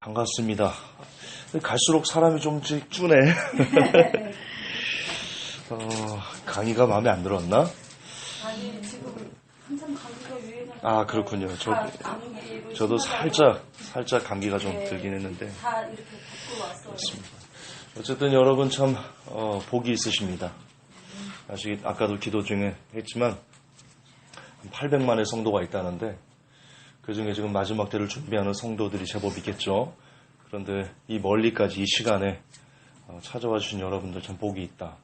반갑습니다. 갈수록 사람이 좀 쭈네. 강의가 마음에 안 들었나? 아니, 지금 한참 감기가 유행하는. 아, 그렇군요. 저도 살짝 감기가 좀 들긴 했는데. 다 이렇게 갖고 왔어요. 그렇습니다. 어쨌든 여러분 참, 복이 있으십니다. 아까도 기도 중에 했지만, 800만의 성도가 있다는데, 그 중에 지금 마지막 때를 준비하는 성도들이 제법 있겠죠. 그런데 이 멀리까지 이 시간에 찾아와 주신 여러분들 참 복이 있다.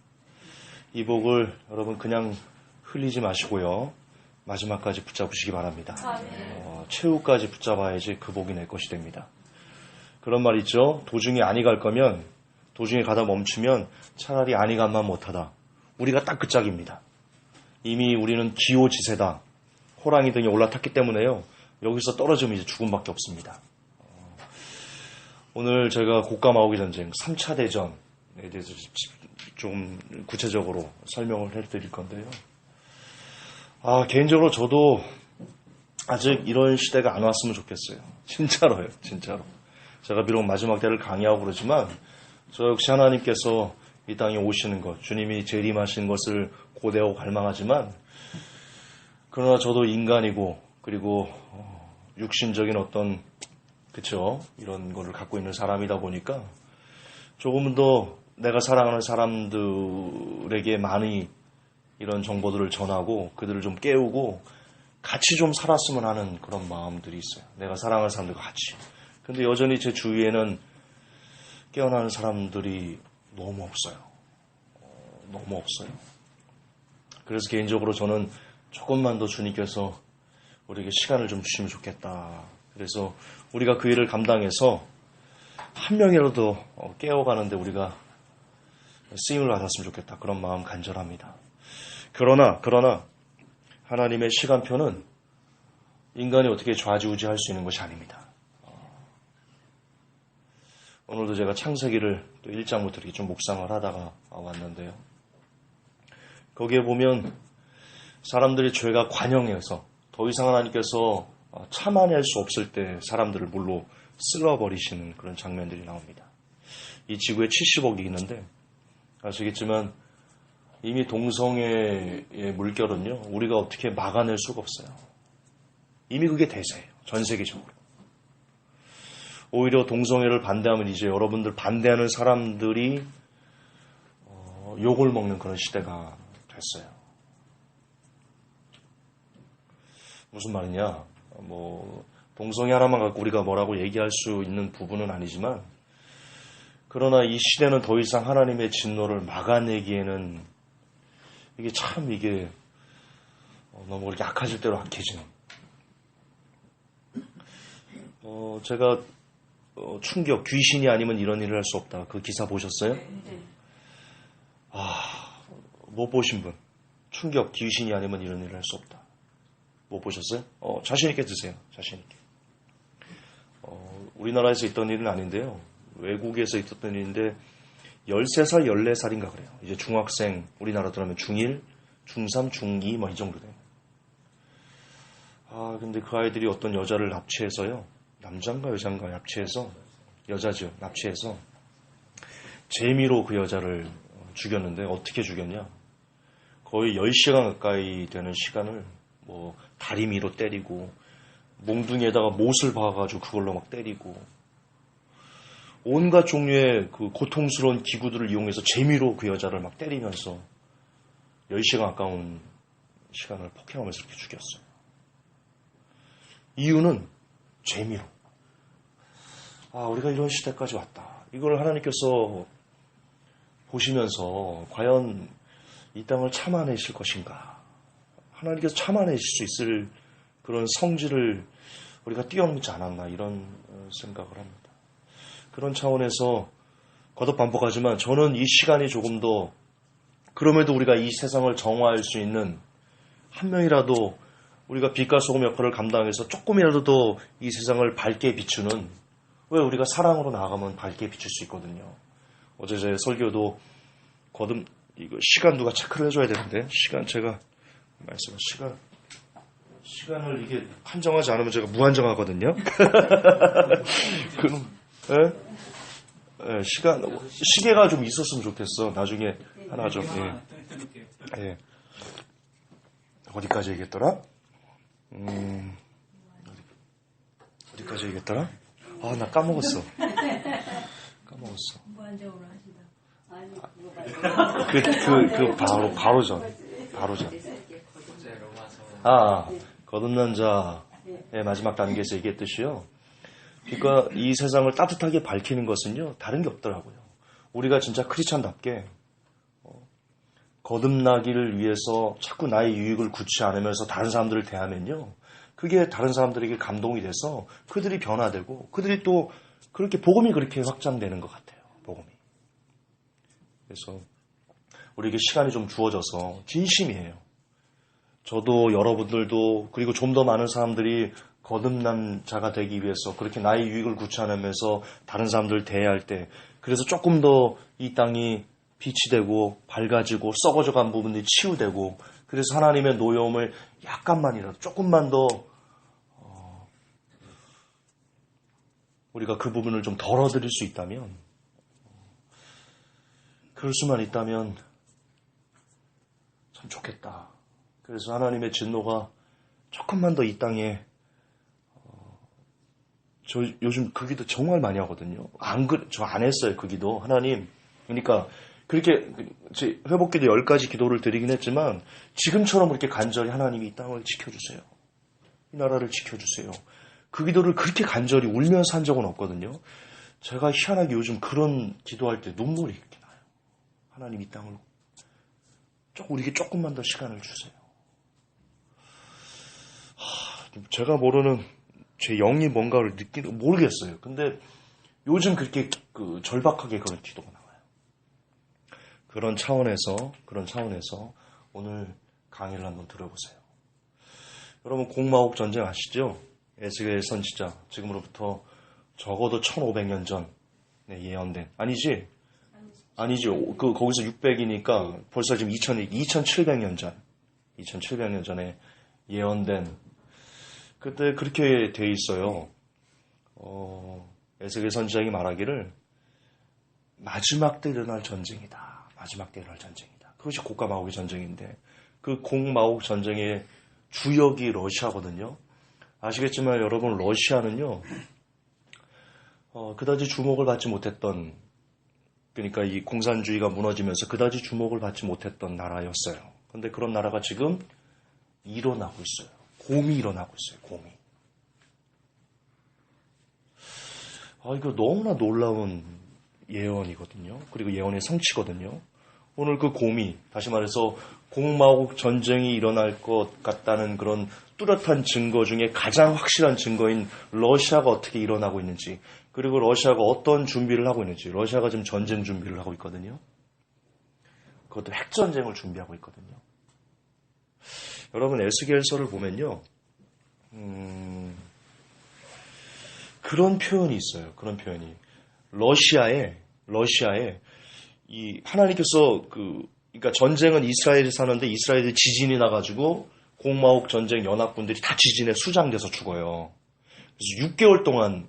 이 복을 여러분 그냥 흘리지 마시고요. 마지막까지 붙잡으시기 바랍니다. 최후까지 붙잡아야지 그 복이 내 것이 됩니다. 그런 말 있죠. 도중에 안이 갈 거면, 도중에 가다 멈추면 차라리 안이 간만 못하다. 우리가 딱 그 짝입니다. 이미 우리는 기호지세다. 호랑이 등에 올라탔기 때문에요. 여기서 떨어지면 이제 죽음밖에 없습니다. 오늘 제가 곡감아오기 전쟁 3차 대전에 대해서 좀 구체적으로 설명을 해드릴 건데요. 개인적으로 저도 아직 이런 시대가 안 왔으면 좋겠어요. 진짜로요. 진짜로. 제가 비록 마지막 때를 강의하고 그러지만 저 역시 하나님께서 이 땅에 오시는 것, 주님이 재림하신 것을 고대하고 갈망하지만 그러나 저도 인간이고 그리고 육신적인 어떤 이런 거를 갖고 있는 사람이다 보니까 조금 더 내가 사랑하는 사람들에게 많이 이런 정보들을 전하고 그들을 좀 깨우고 같이 좀 살았으면 하는 그런 마음들이 있어요. 내가 사랑하는 사람들과 같이. 근데 여전히 제 주위에는 깨어나는 사람들이 너무 없어요. 너무 없어요. 그래서 개인적으로 저는 조금만 더 주님께서 우리에게 시간을 좀 주시면 좋겠다. 그래서 우리가 그 일을 감당해서 한 명이라도 깨어가는데 우리가 쓰임을 받았으면 좋겠다. 그런 마음 간절합니다. 그러나 하나님의 시간표는 인간이 어떻게 좌지우지할 수 있는 것이 아닙니다. 오늘도 제가 창세기를 또 1장부터 이렇게 좀 묵상을 하다가 왔는데요. 거기에 보면 사람들이 죄가 관영해서 더 이상 하나님께서 참아낼 수 없을 때 사람들을 물로 쓸어버리시는 그런 장면들이 나옵니다. 이 지구에 70억이 있는데 아시겠지만 이미 동성애의 물결은요, 우리가 어떻게 막아낼 수가 없어요. 이미 그게 대세예요. 전 세계적으로. 오히려 동성애를 반대하면 이제 여러분들 반대하는 사람들이 욕을 먹는 그런 시대가 됐어요. 무슨 말이냐? 동성애 하나만 갖고 우리가 뭐라고 얘기할 수 있는 부분은 아니지만, 그러나 이 시대는 더 이상 하나님의 진노를 막아내기에는 이게 너무 그렇게 악해질 대로 악해지는. 제가 충격, 귀신이 아니면 이런 일을 할 수 없다. 그 기사 보셨어요? 못 보신 분. 충격, 귀신이 아니면 이런 일을 할 수 없다. 못 보셨어요? 자신있게 드세요. 자신있게. 우리나라에서 있던 일은 아닌데요. 외국에서 있었던 일인데, 13살, 14살인가 그래요. 이제 중학생, 우리나라 들어가면 중1, 중3, 중2, 이 정도 돼요. 근데 그 아이들이 어떤 여자를 납치해서요. 남자인가 여자인가 납치해서, 여자죠. 납치해서, 재미로 그 여자를 죽였는데, 어떻게 죽였냐? 거의 10시간 가까이 되는 시간을 다리미로 때리고 몽둥이에다가 못을 박아가지고 그걸로 막 때리고 온갖 종류의 그 고통스러운 기구들을 이용해서 재미로 그 여자를 막 때리면서 10시간 가까운 시간을 폭행하면서 이렇게 죽였어요. 이유는 재미로. 우리가 이런 시대까지 왔다. 이걸 하나님께서 보시면서 과연 이 땅을 참아내실 것인가? 하나님께서 참아내실 수 있을 그런 성질을 우리가 뛰어넘지 않았나 이런 생각을 합니다. 그런 차원에서 거듭 반복하지만 저는 이 시간이 조금 더 그럼에도 우리가 이 세상을 정화할 수 있는 한 명이라도 우리가 빛과 소금 역할을 감당해서 조금이라도 더 이 세상을 밝게 비추는, 왜 우리가 사랑으로 나아가면 밝게 비출 수 있거든요. 어제 제 설교도 이거 시간 누가 체크를 해줘야 되는데, 시간을 이게 한정하지 않으면 제가 무한정하거든요. 예? 예, 시계가 좀 있었으면 좋겠어. 나중에 하나 좀, 예. 예. 어디까지 얘기했더라? 어디까지 얘기했더라? 아, 나 까먹었어. 무한정으로 하시다. 아니, 바로 전. 거듭난 자의 마지막 단계에서 얘기했듯이요. 그러니까 이 세상을 따뜻하게 밝히는 것은요, 다른 게 없더라고요. 우리가 진짜 크리스찬답게 거듭나기를 위해서 자꾸 나의 유익을 굳지 않으면서 다른 사람들을 대하면요, 그게 다른 사람들에게 감동이 돼서 그들이 변화되고 그들이 또 그렇게 복음이 그렇게 확장되는 것 같아요. 복음이. 그래서 우리에게 시간이 좀 주어져서 진심이에요. 저도 여러분들도 그리고 좀 더 많은 사람들이 거듭난 자가 되기 위해서 그렇게 나의 유익을 구차하면서 다른 사람들을 대해야 할 때, 그래서 조금 더 이 땅이 빛이 되고 밝아지고 썩어져간 부분들이 치유되고, 그래서 하나님의 노여움을 약간만이라도 조금만 더 우리가 그 부분을 좀 덜어드릴 수 있다면, 그럴 수만 있다면 참 좋겠다. 그래서 하나님의 진노가 조금만 더 이 땅에, 저 요즘 그 기도 정말 많이 하거든요. 저 안 했어요, 그 기도. 하나님, 그러니까 그렇게 회복기도 10가지 기도를 드리긴 했지만 지금처럼 그렇게 간절히 하나님이 이 땅을 지켜주세요. 이 나라를 지켜주세요. 그 기도를 그렇게 간절히 울면서 한 적은 없거든요. 제가 희한하게 요즘 그런 기도할 때 눈물이 이렇게 나요. 하나님 이 땅을 우리에게 조금만 더 시간을 주세요. 제가 모르는 제 영이 뭔가를 모르겠어요. 근데 요즘 그렇게 절박하게 그런 기도가 나와요. 그런 차원에서 오늘 강의를 한번 들어보세요. 여러분, 공마옥 전쟁 아시죠? 에스겔 선지자, 지금으로부터 적어도 1500년 전 예언된, 아니죠. 거기서 600이니까 벌써 지금 2700년 전에 예언된, 그때 그렇게 돼 있어요. 에스겔 선지자가 말하기를 마지막 때 일어날 전쟁이다. 그것이 곡과 마옥의 전쟁인데, 그 곡마옥 전쟁의 주역이 러시아거든요. 아시겠지만 여러분, 러시아는요, 그다지 주목을 받지 못했던, 그러니까 이 공산주의가 무너지면서 그다지 주목을 받지 못했던 나라였어요. 그런데 그런 나라가 지금 일어나고 있어요. 곰이 일어나고 있어요. 곰이. 이거 너무나 놀라운 예언이거든요. 그리고 예언의 성취거든요. 오늘 그 곰이, 다시 말해서 공마옥 전쟁이 일어날 것 같다는 그런 뚜렷한 증거 중에 가장 확실한 증거인 러시아가 어떻게 일어나고 있는지, 그리고 러시아가 어떤 준비를 하고 있는지. 러시아가 지금 전쟁 준비를 하고 있거든요. 그것도 핵전쟁을 준비하고 있거든요. 여러분, 에스겔서를 보면요, 그런 표현이 있어요. 그런 표현이. 러시아에 이 하나님께서 그러니까 전쟁은 이스라엘이 사는데 이스라엘이 지진이 나가지고 공마옥 전쟁 연합군들이 다 지진에 수장돼서 죽어요. 그래서 6개월 동안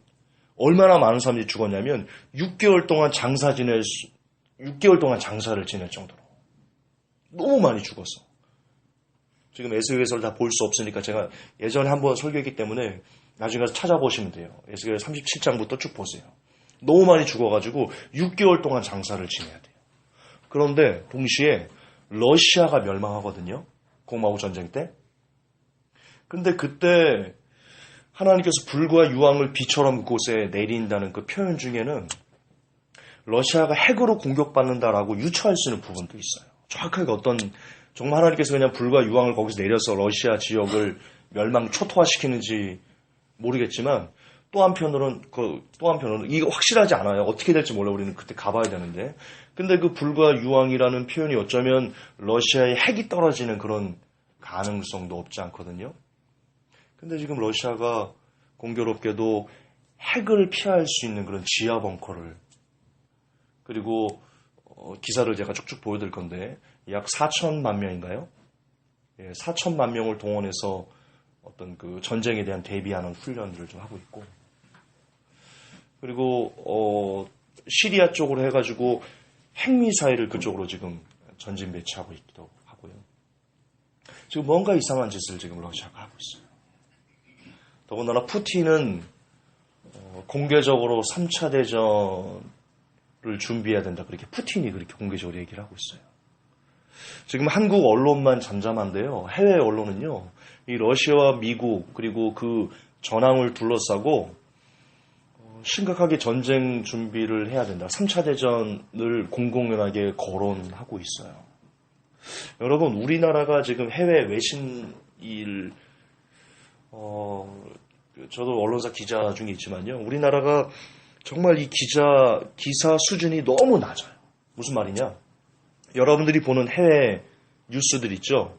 얼마나 많은 사람들이 죽었냐면 6개월 동안 장사를 지낼 정도로 너무 많이 죽었어. 지금 에스겔서를 다 볼 수 없으니까 제가 예전에 한번 설교했기 때문에 나중에 가서 찾아보시면 돼요. 에스겔 37장부터 쭉 보세요. 너무 많이 죽어가지고 6개월 동안 장사를 지내야 돼요. 그런데 동시에 러시아가 멸망하거든요. 공마옥 전쟁 때. 근데 그때 하나님께서 불과 유황을 비처럼 그곳에 내린다는 그 표현 중에는 러시아가 핵으로 공격받는다라고 유추할 수 있는 부분도 있어요. 정확하게 정말 하나님께서 그냥 불과 유황을 거기서 내려서 러시아 지역을 초토화시키는지 모르겠지만, 또 한편으로는 이게 확실하지 않아요. 어떻게 될지 몰라. 우리는 그때 가봐야 되는데. 근데 그 불과 유황이라는 표현이 어쩌면 러시아의 핵이 떨어지는 그런 가능성도 없지 않거든요. 근데 지금 러시아가 공교롭게도 핵을 피할 수 있는 그런 지하 벙커를, 그리고 기사를 제가 쭉쭉 보여드릴 건데 약 4천만 명인가요? 4천만 명을 동원해서 어떤 그 전쟁에 대한 대비하는 훈련들을 좀 하고 있고, 그리고 시리아 쪽으로 해가지고 핵미사일을 그쪽으로 지금 전진 배치하고 있기도 하고요. 지금 뭔가 이상한 짓을 지금 러시아가 하고 있어요. 더군다나 푸틴은 공개적으로 3차 대전을 준비해야 된다. 그렇게 푸틴이 그렇게 공개적으로 얘기를 하고 있어요. 지금 한국 언론만 잠잠한데요. 해외 언론은요. 이 러시아와 미국 그리고 그 전황을 둘러싸고 심각하게 전쟁 준비를 해야 된다. 3차 대전을 공공연하게 거론하고 있어요. 여러분, 우리나라가 지금 해외 외신일 저도 언론사 기자 중에 있지만요. 우리나라가 정말 이 기사 수준이 너무 낮아요. 무슨 말이냐? 여러분들이 보는 해외 뉴스들 있죠?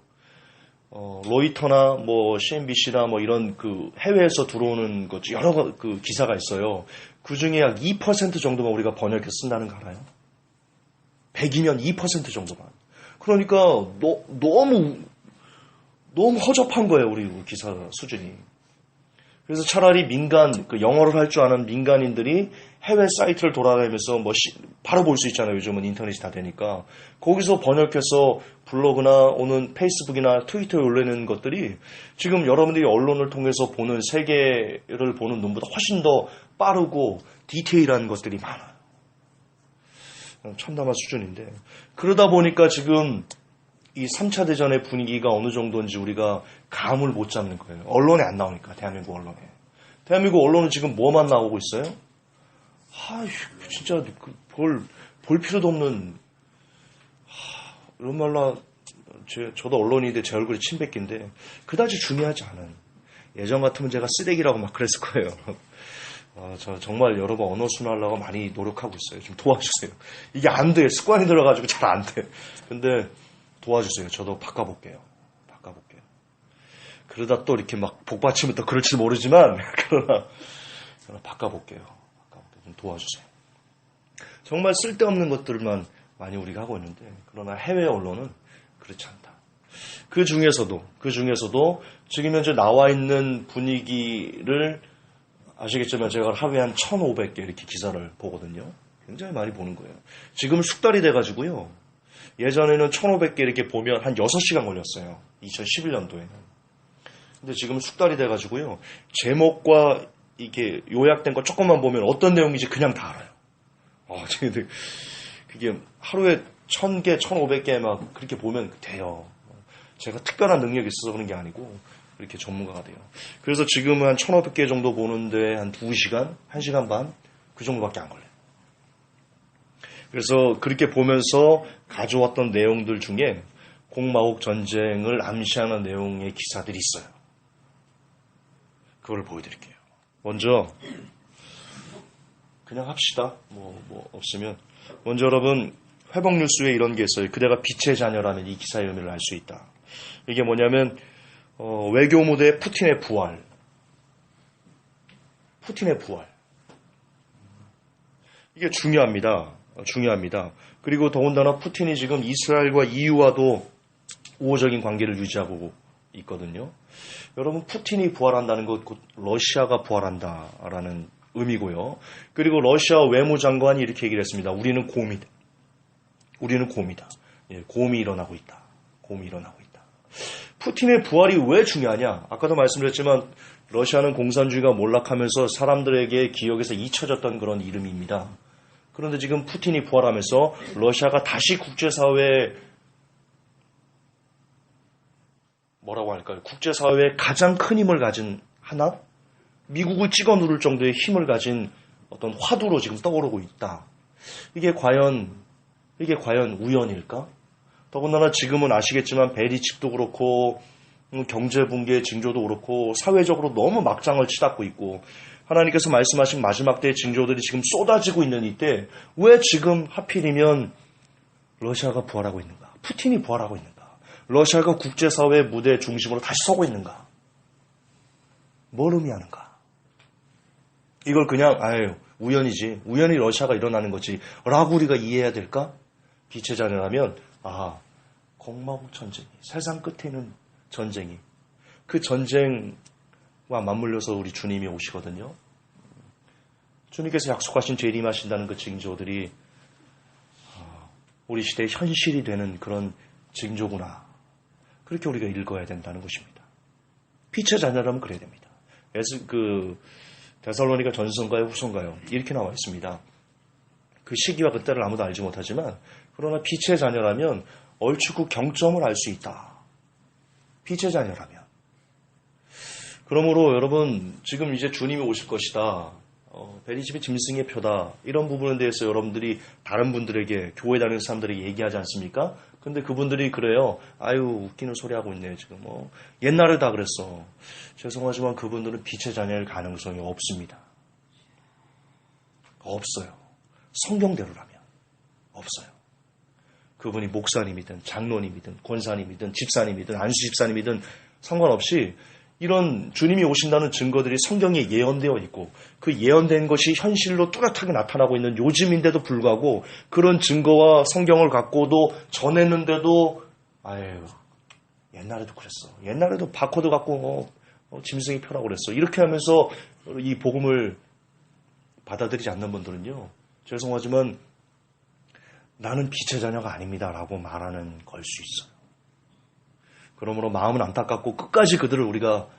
로이터나 뭐 CNBC나 뭐 이런 그 해외에서 들어오는 것 여러 그 기사가 있어요. 그 중에 약 2% 정도만 우리가 번역해 쓴다는 거 알아요? 100이면 2% 정도만. 그러니까 너무 허접한 거예요, 우리 기사 수준이. 그래서 차라리 그 영어를 할 줄 아는 민간인들이 해외 사이트를 돌아다니면서 바로 볼 수 있잖아요. 요즘은 인터넷이 다 되니까. 거기서 번역해서 블로그나 오는 페이스북이나 트위터에 올리는 것들이 지금 여러분들이 언론을 통해서 보는 세계를 보는 눈보다 훨씬 더 빠르고 디테일한 것들이 많아요. 참담한 수준인데. 그러다 보니까 지금 이 3차 대전의 분위기가 어느 정도인지 우리가 감을 못 잡는 거예요. 언론에 안 나오니까, 대한민국 언론에. 대한민국 언론은 지금 뭐만 나오고 있어요? 진짜 볼 필요도 없는, 이런 말로, 저도 언론인데 제 얼굴이 침뱉기인데, 그다지 중요하지 않은, 예전 같으면 제가 쓰레기라고 막 그랬을 거예요. 저 정말 여러분 언어 순화하려고 많이 노력하고 있어요. 좀 도와주세요. 이게 안 돼. 습관이 들어가지고 잘 안 돼. 근데 도와주세요. 저도 바꿔볼게요. 그러다 또 이렇게 막 복받치면 또 그럴지 모르지만, 그러나 바꿔볼게요. 좀 도와주세요. 정말 쓸데없는 것들만 많이 우리가 하고 있는데, 그러나 해외 언론은 그렇지 않다. 그 중에서도 지금 현재 나와 있는 분위기를 아시겠지만 제가 하루에 한 1,500개 이렇게 기사를 보거든요. 굉장히 많이 보는 거예요. 지금 숙달이 돼가지고요. 예전에는 1,500개 이렇게 보면 한 6시간 걸렸어요. 2011년도에는. 근데 지금 숙달이 돼가지고요. 제목과 이게 요약된 거 조금만 보면 어떤 내용인지 그냥 다 알아요. 그게 하루에 1,000개, 1,500개 막 그렇게 보면 돼요. 제가 특별한 능력이 있어서 그런 게 아니고 이렇게 전문가가 돼요. 그래서 지금은 한 1,500개 정도 보는데 한 2시간, 1시간 반 그 정도밖에 안 걸려요. 그래서 그렇게 보면서 가져왔던 내용들 중에 공마옥 전쟁을 암시하는 내용의 기사들이 있어요. 그걸 보여드릴게요. 먼저 그냥 합시다. 뭐 없으면 먼저 여러분 회복뉴스에 이런 게 있어요. 그대가 빛의 자녀라는 이 기사의 의미를 알 수 있다. 이게 뭐냐면 외교 무대 푸틴의 부활. 이게 중요합니다. 그리고 더군다나 푸틴이 지금 이스라엘과 EU와도 우호적인 관계를 유지하고 있거든요. 여러분, 푸틴이 부활한다는 것, 곧 러시아가 부활한다라는 의미고요. 그리고 러시아 외무장관이 이렇게 얘기를 했습니다. 우리는 곰이다. 곰이 일어나고 있다. 푸틴의 부활이 왜 중요하냐? 아까도 말씀드렸지만 러시아는 공산주의가 몰락하면서 사람들에게 기억에서 잊혀졌던 그런 이름입니다. 그런데 지금 푸틴이 부활하면서 러시아가 다시 국제사회에 국제사회에 가장 큰 힘을 가진 하나? 미국을 찍어 누를 정도의 힘을 가진 어떤 화두로 지금 떠오르고 있다. 이게 과연 우연일까? 더군다나 지금은 아시겠지만 베리칩도 그렇고 경제 붕괴의 징조도 그렇고 사회적으로 너무 막장을 치닫고 있고 하나님께서 말씀하신 마지막 때의 징조들이 지금 쏟아지고 있는 이때 왜 지금 하필이면 러시아가 부활하고 있는가? 푸틴이 부활하고 있는가? 러시아가 국제사회 무대 중심으로 다시 서고 있는가? 뭘 의미하는가? 이걸 그냥 우연이지. 우연히 러시아가 일어나는 거지. 라고 우리가 이해해야 될까? 빛의 자녀라면 공마옥 전쟁이, 세상 끝에 있는 전쟁이, 그 전쟁과 맞물려서 우리 주님이 오시거든요. 주님께서 약속하신 재림하신다는 그 징조들이 우리 시대의 현실이 되는 그런 징조구나. 그렇게 우리가 읽어야 된다는 것입니다. 빛의 자녀라면 그래야 됩니다. 데살로니가 전서인가요? 후서인가요? 이렇게 나와 있습니다. 그 시기와 그때를 아무도 알지 못하지만 그러나 빛의 자녀라면 얼추 그 경점을 알 수 있다. 빛의 자녀라면. 그러므로 여러분 지금 이제 주님이 오실 것이다. 베리집의 짐승의 표다. 이런 부분에 대해서 여러분들이 다른 분들에게 교회 다니는 사람들에게 얘기하지 않습니까? 근데 그분들이 그래요. 아유 웃기는 소리 하고 있네 지금. 옛날에 다 그랬어. 죄송하지만 그분들은 빛의 자녀일 가능성이 없습니다. 없어요. 성경대로라면 없어요. 그분이 목사님이든 장로님이든 권사님이든 집사님이든 안수 집사님이든 상관없이 이런 주님이 오신다는 증거들이 성경에 예언되어 있고 그 예언된 것이 현실로 뚜렷하게 나타나고 있는 요즘인데도 불구하고 그런 증거와 성경을 갖고도 전했는데도 아유 옛날에도 그랬어. 옛날에도 바코드 갖고 짐승이 표라고 그랬어. 이렇게 하면서 이 복음을 받아들이지 않는 분들은요. 죄송하지만 나는 빛의 자녀가 아닙니다라고 말하는 걸 수 있어요. 그러므로 마음은 안타깝고 끝까지 그들을 우리가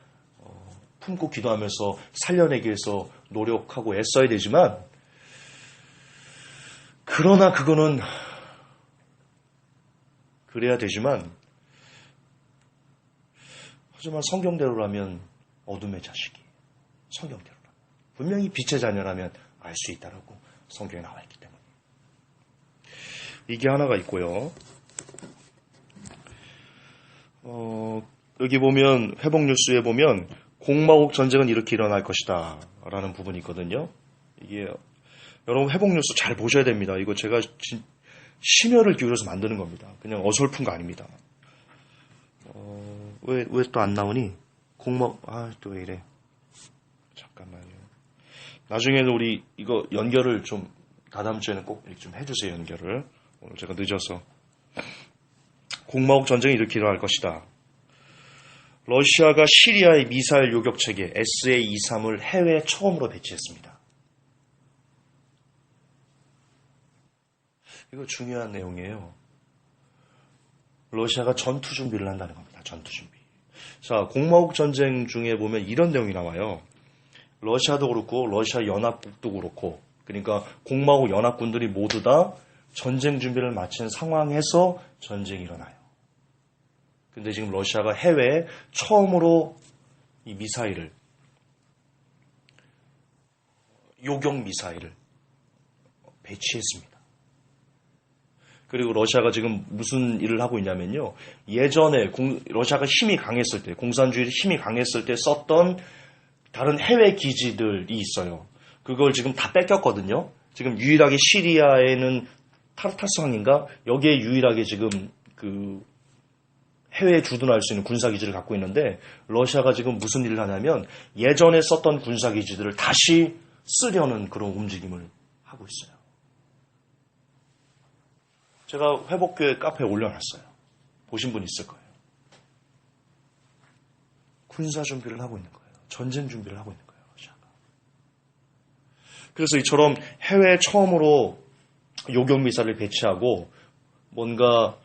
품고 기도하면서 살려내기 위해서 노력하고 애써야 되지만 그러나 그거는 그래야 되지만 하지만 성경대로라면 어둠의 자식이 성경대로라면 분명히 빛의 자녀라면 알 수 있다라고 성경에 나와 있기 때문에 이게 하나가 있고요. 여기 보면 회복뉴스에 보면 공마옥 전쟁은 이렇게 일어날 것이다 라는 부분이 있거든요. 이게 여러분 회복뉴스 잘 보셔야 됩니다. 이거 제가 심혈을 기울여서 만드는 겁니다. 그냥 어설픈 거 아닙니다. 왜 또 안 나오니? 또 왜 이래? 잠깐만요. 나중에는 우리 이거 연결을 좀 다다음 주에는 꼭 이렇게 좀 해주세요. 연결을. 오늘 제가 늦어서. 공마옥 전쟁이 이렇게 일어날 것이다. 러시아가 시리아의 미사일 요격체계 SA-23을 해외에 처음으로 배치했습니다. 이거 중요한 내용이에요. 러시아가 전투 준비를 한다는 겁니다. 전투 준비. 자, 공마옥 전쟁 중에 보면 이런 내용이 나와요. 러시아도 그렇고 러시아 연합국도 그렇고 그러니까 공마옥 연합군들이 모두 다 전쟁 준비를 마친 상황에서 전쟁이 일어나요. 근데 지금 러시아가 해외에 처음으로 이 미사일을 요격 미사일을 배치했습니다. 그리고 러시아가 지금 무슨 일을 하고 있냐면요. 예전에 러시아가 힘이 강했을 때, 공산주의의 힘이 강했을 때 썼던 다른 해외 기지들이 있어요. 그걸 지금 다 뺏겼거든요. 지금 유일하게 시리아에는 타르타스항인가? 여기에 유일하게 지금 해외에 주둔할 수 있는 군사기지를 갖고 있는데 러시아가 지금 무슨 일을 하냐면 예전에 썼던 군사기지들을 다시 쓰려는 그런 움직임을 하고 있어요. 제가 회복교회 카페에 올려놨어요. 보신 분 있을 거예요. 군사 준비를 하고 있는 거예요. 전쟁 준비를 하고 있는 거예요. 러시아가. 그래서 이처럼 해외에 처음으로 요격미사일을 배치하고 뭔가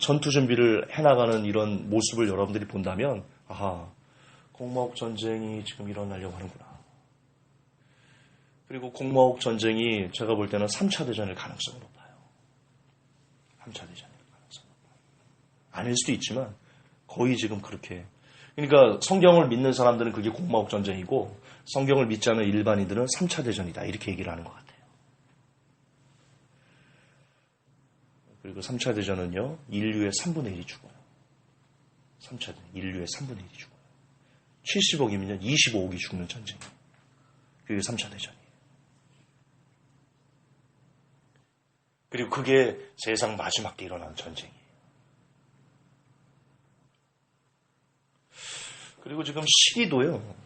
전투 준비를 해나가는 이런 모습을 여러분들이 본다면 아하, 공마옥 전쟁이 지금 일어나려고 하는구나. 그리고 공마옥 전쟁이 제가 볼 때는 3차 대전일 가능성이 높아요. 3차 대전일 가능성이 높아요. 아닐 수도 있지만 거의 지금 그렇게. 그러니까 성경을 믿는 사람들은 그게 공마옥 전쟁이고 성경을 믿지 않는 일반인들은 3차 대전이다. 이렇게 얘기를 하는 것 같아요. 그리고 3차 대전은요, 인류의 3분의 1이 죽어요. 3차 대전, 인류의 3분의 1이 죽어요. 70억이면 25억이 죽는 전쟁이에요. 그게 3차 대전이에요. 그리고 그게 세상 마지막 때 일어나는 전쟁이에요. 그리고 지금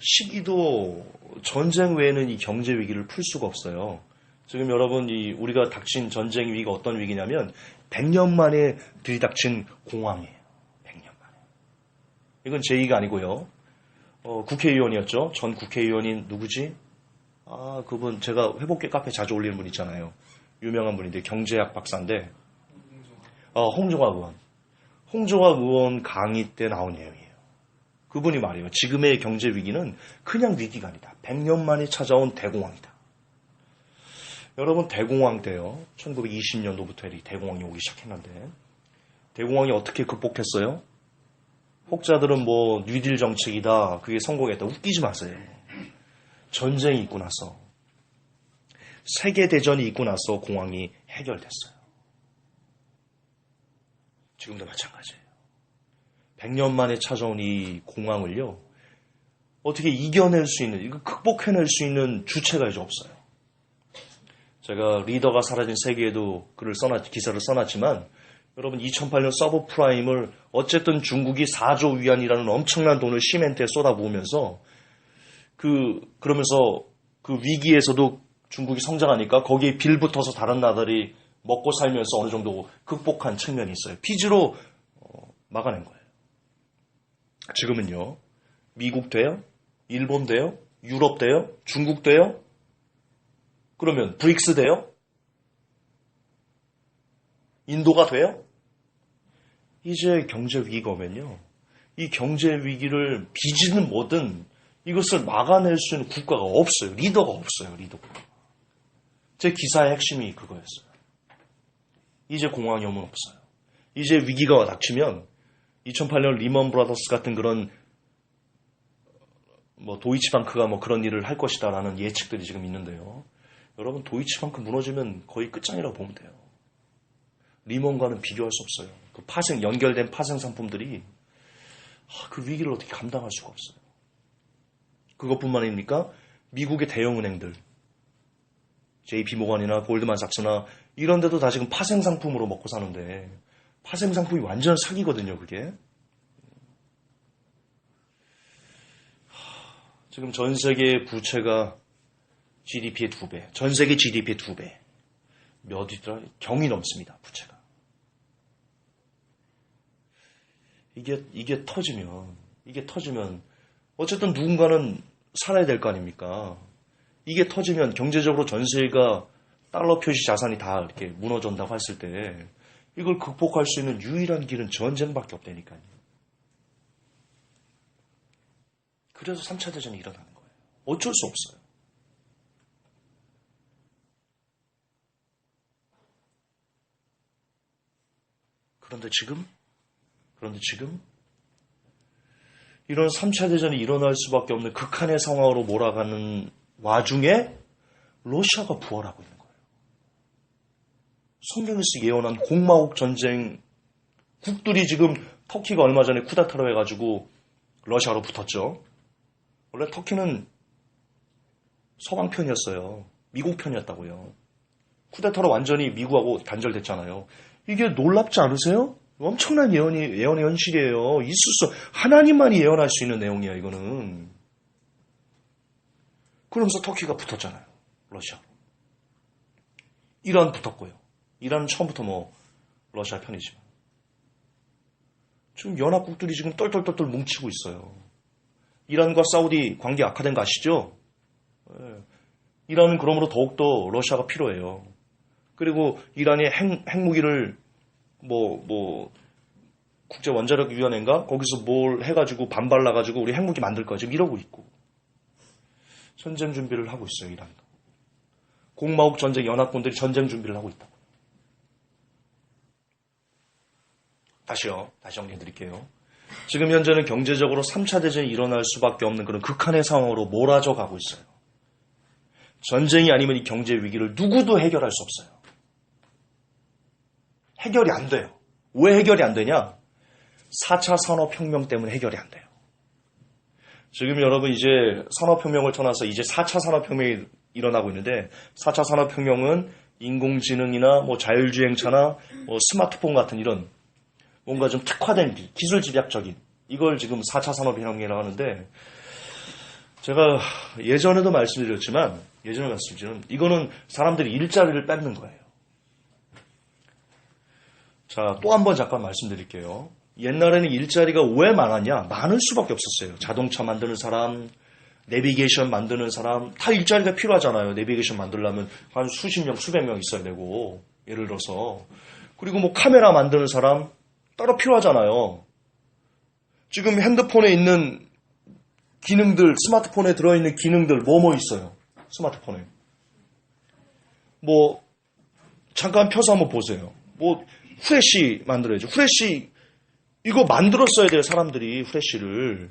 시기도 전쟁 외에는 이 경제 위기를 풀 수가 없어요. 지금 여러분, 우리가 닥친 전쟁 위기가 어떤 위기냐면 100년 만에 들이닥친 공황이에요. 100년 만에. 이건 제 얘기가 아니고요. 국회의원이었죠. 전 국회의원인 누구지? 그분 제가 회복계 카페 자주 올리는 분 있잖아요. 유명한 분인데 경제학 박사인데 홍종학 의원. 홍종학 의원 강의 때 나온 내용이에요. 그분이 말해요. 지금의 경제 위기는 그냥 위기가 아니다. 100년 만에 찾아온 대공황이다. 여러분 대공황 때요. 1920년도부터 대공황이 오기 시작했는데 대공황이 어떻게 극복했어요? 혹자들은 뭐 뉴딜 정책이다. 그게 성공했다. 웃기지 마세요. 전쟁이 있고 나서 세계대전이 있고 나서 공황이 해결됐어요. 지금도 마찬가지예요. 100년 만에 찾아온 이 공황을요. 어떻게 이겨낼 수 있는, 이거 극복해낼 수 있는 주체가 이제 없어요. 제가 리더가 사라진 세계에도 기사를 써놨지만 여러분 2008년 서브프라임을 어쨌든 중국이 4조 위안이라는 엄청난 돈을 시멘트에 쏟아부으면서 그러면서 그 위기에서도 중국이 성장하니까 거기에 빌붙어서 다른 나라들이 먹고 살면서 어느 정도 극복한 측면이 있어요. 빚으로 막아낸 거예요. 지금은요. 미국 돼요? 일본 돼요? 유럽 돼요? 중국 돼요? 그러면 브릭스 돼요? 인도가 돼요? 이제 경제 위기가 오면요. 이 경제 위기를 빚이든 뭐든 이것을 막아낼 수 있는 국가가 없어요. 리더가 없어요. 리더가. 제 기사의 핵심이 그거였어요. 이제 공황이 오면 없어요. 이제 위기가 닥치면 2008년 리먼 브라더스 같은 그런 도이치방크가 그런 일을 할 것이다라는 예측들이 지금 있는데요. 여러분 도이치방크 무너지면 거의 끝장이라고 보면 돼요. 리먼과는 비교할 수 없어요. 그 연결된 파생 상품들이 그 위기를 어떻게 감당할 수가 없어요. 그것뿐만 아닙니까? 미국의 대형은행들, JP모건이나 골드만삭스나 이런 데도 다 지금 파생 상품으로 먹고 사는데 파생 상품이 완전 사기거든요, 그게. 지금 전 세계 부채가 GDP의 2배, 전 세계 GDP의 2배. 몇이더라? 경이 넘습니다, 부채가. 이게 터지면 어쨌든 누군가는 살아야 될 거 아닙니까? 이게 터지면 경제적으로 전 세계가 달러 표시 자산이 다 이렇게 무너진다고 했을 때 이걸 극복할 수 있는 유일한 길은 전쟁밖에 없다니까요. 그래서 3차 대전이 일어나는 거예요. 어쩔 수 없어요. 그런데 지금 이런 3차 대전이 일어날 수밖에 없는 극한의 상황으로 몰아가는 와중에 러시아가 부활하고 있는 거예요. 성경에서 예언한 공마옥 전쟁 국들이 지금 터키가 얼마 전에 쿠데타로 해가지고 러시아로 붙었죠. 원래 터키는 서방 편이었어요. 미국 편이었다고요. 쿠데타로 완전히 미국하고 단절됐잖아요. 이게 놀랍지 않으세요? 엄청난 예언의 현실이에요. 있을 수, 하나님만이 예언할 수 있는 내용이야, 이거는. 그러면서 터키가 붙었잖아요. 러시아로. 이란 붙었고요. 이란은 처음부터 러시아 편이지만. 지금 연합국들이 지금 똘똘똘똘 뭉치고 있어요. 이란과 사우디 관계 악화된 거 아시죠? 이란은 그러므로 더욱더 러시아가 필요해요. 그리고 이란이 핵무기를 국제 원자력 위원회인가 거기서 뭘 해가지고 반발나가지고 우리 핵무기 만들 거야 지금 이러고 있고 전쟁 준비를 하고 있어요. 이란도 공마옥 전쟁 연합군들이 전쟁 준비를 하고 있다고. 다시 정리해드릴게요. 지금 현재는 경제적으로 3차 대전이 일어날 수밖에 없는 그런 극한의 상황으로 몰아져 가고 있어요. 전쟁이 아니면 이 경제 위기를 누구도 해결할 수 없어요. 해결이 안 돼요. 왜 해결이 안 되냐? 4차 산업혁명 때문에 해결이 안 돼요. 지금 여러분 이제 산업혁명을 떠나서 이제 4차 산업혁명이 일어나고 있는데 4차 산업혁명은 인공지능이나 자율주행차나 스마트폰 같은 이런 뭔가 좀 특화된 기술 집약적인 이걸 지금 4차 산업혁명이라고 하는데 제가 예전에 말씀드렸지만 이거는 사람들이 일자리를 뺏는 거예요. 자, 또 한 번 잠깐 말씀드릴게요. 옛날에는 일자리가 왜 많았냐? 많을 수밖에 없었어요. 자동차 만드는 사람, 내비게이션 만드는 사람 다 일자리가 필요하잖아요. 내비게이션 만들려면 한 수십 명, 수백 명 있어야 되고 예를 들어서 그리고 뭐 카메라 만드는 사람 따로 필요하잖아요. 지금 핸드폰에 있는 기능들, 스마트폰에 들어있는 기능들 뭐 있어요? 스마트폰에. 뭐 잠깐 펴서 한번 보세요. 뭐 후레쉬 만들어야죠. 후레쉬 이거 만들었어야 돼요. 사람들이 후레쉬를.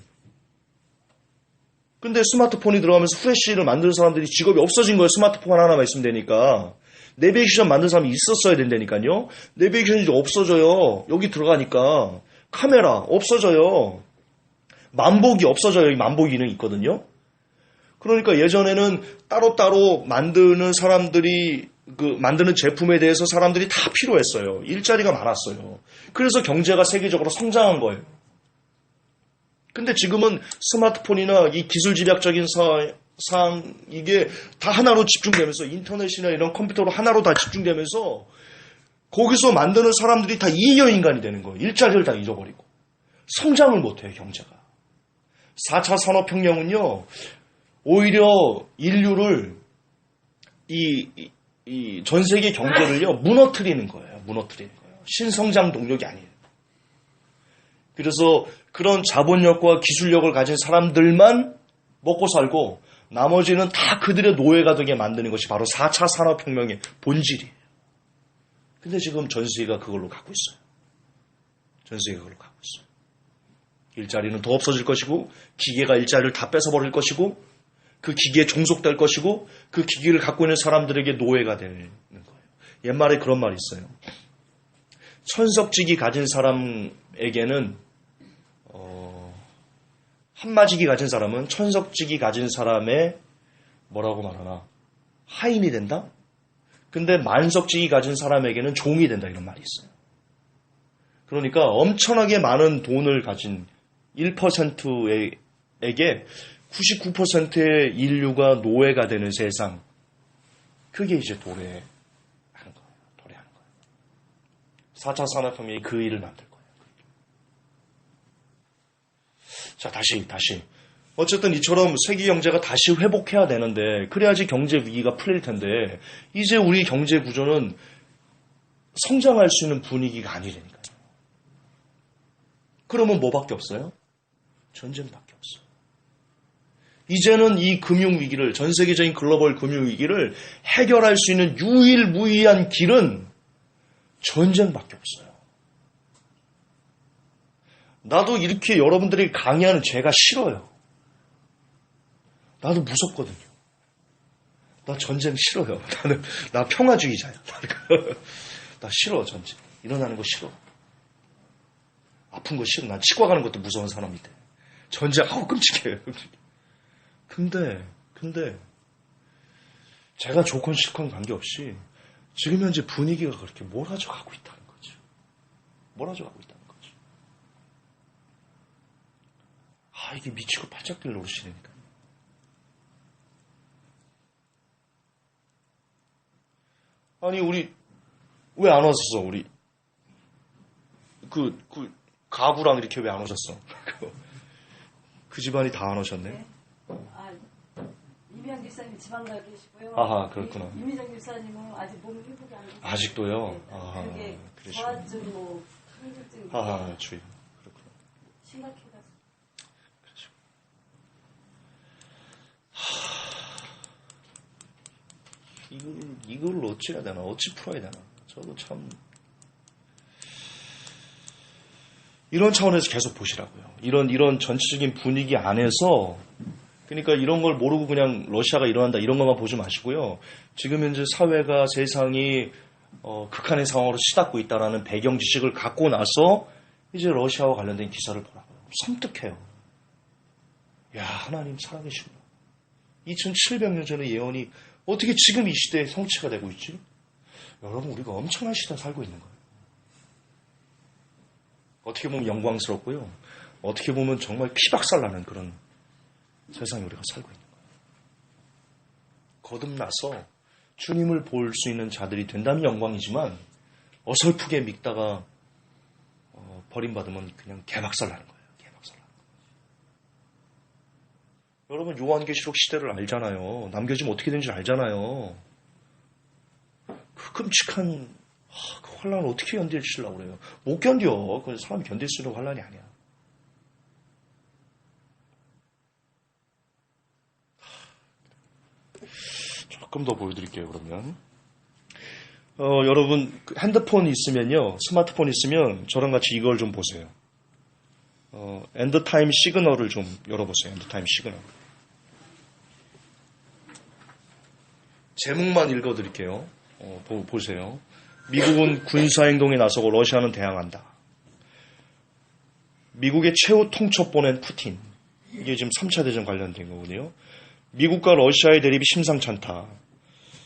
근데 스마트폰이 들어가면서 후레쉬를 만드는 사람들이 직업이 없어진 거예요. 스마트폰 하나만 있으면 되니까. 내비게이션 만드는 사람이 있었어야 된다니까요. 내비게이션이 이제 없어져요. 여기 들어가니까. 카메라 없어져요. 만보기 없어져요. 이 만보기 기능이 있거든요. 그러니까 예전에는 따로따로 만드는 사람들이 만드는 제품에 대해서 사람들이 다 필요했어요. 일자리가 많았어요. 그래서 경제가 세계적으로 성장한 거예요. 근데 지금은 스마트폰이나 이 기술 집약적인 사항 이게 다 하나로 집중되면서 인터넷이나 이런 컴퓨터로 하나로 다 집중되면서 거기서 만드는 사람들이 다 이녀인간이 되는 거예요. 일자리를 다 잊어버리고. 성장을 못해요, 경제가. 4차 산업혁명은요, 오히려 인류를 전 세계 경제를요, 무너뜨리는 거예요. 무너뜨리는 거예요. 신성장 동력이 아니에요. 그래서 그런 자본력과 기술력을 가진 사람들만 먹고 살고 나머지는 다 그들의 노예가 되게 만드는 것이 바로 4차 산업혁명의 본질이에요. 근데 지금 전 세계가 그걸로 가고 있어요. 전 세계가 그걸로 가고 있어요. 일자리는 더 없어질 것이고 기계가 일자리를 다 뺏어버릴 것이고 그 기계에 종속될 것이고 그 기계를 갖고 있는 사람들에게 노예가 되는 거예요. 옛말에 그런 말이 있어요. 천석지기 가진 사람에게는 한마지기 가진 사람은 천석지기 가진 사람의 뭐라고 말하나 하인이 된다? 근데 만석지기 가진 사람에게는 종이 된다 이런 말이 있어요. 그러니까 엄청나게 많은 돈을 가진 1%에게 99%의 인류가 노예가 되는 세상. 그게 이제 도래하는 거예요. 도래하는 거예요. 4차 산업혁명이 그 일을 만들 거예요. 자, 다시. 어쨌든 이처럼 세계 경제가 다시 회복해야 되는데 그래야지 경제 위기가 풀릴 텐데 이제 우리 경제 구조는 성장할 수 있는 분위기가 아니라니까요. 그러면 뭐밖에 없어요? 전쟁밖에 없어요. 이제는 이 금융위기를, 전 세계적인 글로벌 금융위기를 해결할 수 있는 유일무이한 길은 전쟁밖에 없어요. 나도 이렇게 여러분들이 강의하는 제가 싫어요. 나도 무섭거든요. 나 전쟁 싫어요. 나 평화주의자야. 나 싫어, 전쟁. 일어나는 거 싫어. 아픈 거 싫어. 난 치과 가는 것도 무서운 사람인데. 전쟁, 끔찍해요. 근데, 제가 좋건 싫건 관계없이 지금 현재 분위기가 그렇게 몰아져 가고 있다는 거죠. 몰아져 가고 있다는 거죠. 이게 미치고 팔짝 뛸 노릇이니까. 아니, 우리, 왜 안 왔었어, 우리? 가구랑 이렇게 왜 안 오셨어? 그 집안이 다 안 오셨네? 네. 이미영 집사님 지방 가 계시고요. 아하, 그렇구나. 이미정 집사님은 아직 몸 회복이 안 됐어요. 아직도요? 그게 그러시구나. 저하증, 항진증 주의. 그렇구나. 심각해가지고. 이걸 어찌 해야 되나? 어찌 풀어야 되나? 저도 참. 이런 차원에서 계속 보시라고요. 이런 전체적인 분위기 안에서, 그러니까 이런 걸 모르고 그냥 러시아가 일어난다 이런 것만 보지 마시고요. 지금 현재 사회가 세상이 극한의 상황으로 치닫고 있다라는 배경 지식을 갖고 나서 이제 러시아와 관련된 기사를 보라고요. 섬뜩해요. 야, 하나님 살아계시구나. 2700년 전의 예언이 어떻게 지금 이 시대에 성취가 되고 있지? 여러분, 우리가 엄청난 시대에 살고 있는 거예요. 어떻게 보면 영광스럽고요. 어떻게 보면 정말 피박살나는 그런 세상에 우리가 살고 있는 거예요. 거듭나서 주님을 볼 수 있는 자들이 된다면 영광이지만 어설프게 믿다가 버림받으면 그냥 개박살나는 거예요. 개박살나는 거예요. 여러분 요한계시록 시대를 알잖아요. 남겨지면 어떻게 되는지 알잖아요. 그 끔찍한 그 환란을 어떻게 견디시려고 그래요? 못 견뎌. 그 사람이 견딜 수 있는 환란이 아니야. 조금 더 보여드릴게요. 그러면 여러분 핸드폰 있으면요, 스마트폰 있으면 저랑 같이 이걸 좀 보세요. 엔드타임 시그널을 좀 열어보세요. 엔드타임 시그널. 제목만 읽어드릴게요. 보세요. 미국은 군사행동에 나서고 러시아는 대항한다. 미국의 최후 통첩 보낸 푸틴. 이게 지금 3차 대전 관련된 거거든요. 미국과 러시아의 대립이 심상치 않다.